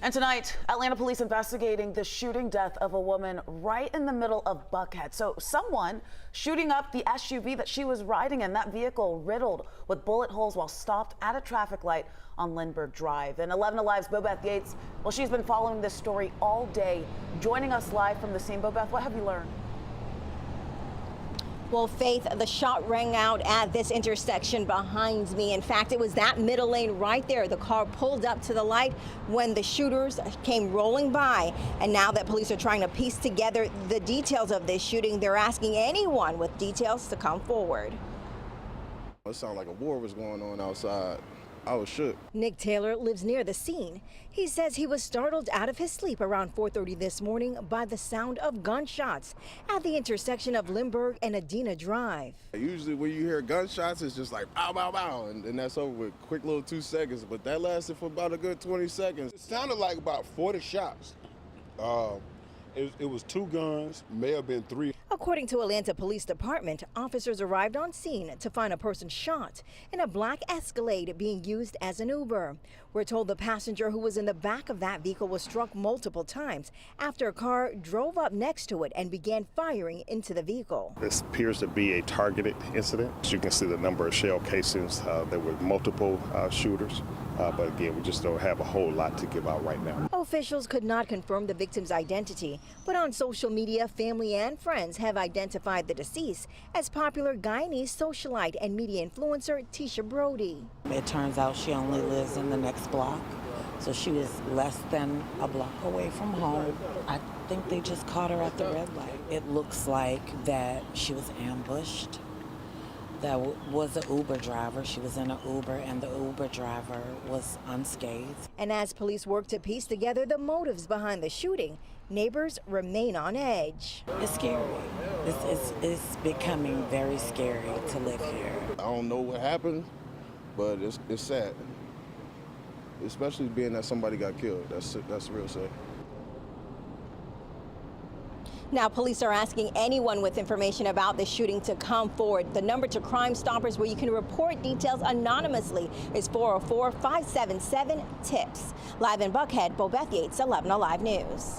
And tonight, Atlanta police investigating the shooting death of a woman right in the middle of Buckhead. So someone shooting up the SUV that she was riding in, that vehicle riddled with bullet holes while stopped at a traffic light on Lindbergh Drive. And 11 Alive's Bobeth Yates, well, she's been following this story all day. Joining us live from the scene. Bobeth, what have you learned? Well, Faith, the shot rang out at this intersection behind me. In fact, it was that middle lane right there. The car pulled up to the light when the shooters came rolling by. And now that police are trying to piece together the details of this shooting, they're asking anyone with details to come forward. It sounded like a war was going on outside. I was shook. Nick Taylor lives near the scene. He says he was startled out of his sleep around 4:30 this morning by the sound of gunshots at the intersection of Lindbergh and Adina Drive. Usually when you hear gunshots, it's just like pow, pow, pow, and that's over with quick little 2 seconds, but that lasted for about a good 20 seconds. It sounded like about 40 shots. It was 2 guns, may have been 3. According to Atlanta Police Department, officers arrived on scene to find a person shot in a black Escalade being used as an Uber. We're told the passenger who was in the back of that vehicle was struck multiple times after a car drove up next to it and began firing into the vehicle. This appears to be a targeted incident. As you can see the number of shell casings. There were multiple shooters, but again, we just don't have a whole lot to give out right now. Officials could not confirm the victim's identity, but on social media, family and friends have identified the deceased as popular Guyanese socialite and media influencer Tisha Brody. It turns out she only lives in the next block, so she was less than a block away from home. I think they just caught her at the red light. It looks like that she was ambushed. That was an Uber driver. She was in an Uber, and the Uber driver was unscathed. And as police work to piece together the motives behind the shooting, neighbors remain on edge. It's scary. It's becoming very scary to live here. I don't know what happened, but it's sad. Especially being that somebody got killed. That's real sad. Now, police are asking anyone with information about the shooting to come forward. The number to Crime Stoppers where you can report details anonymously is 404-577-TIPS. Live in Buckhead, Bobeth Yates, 11 Alive News.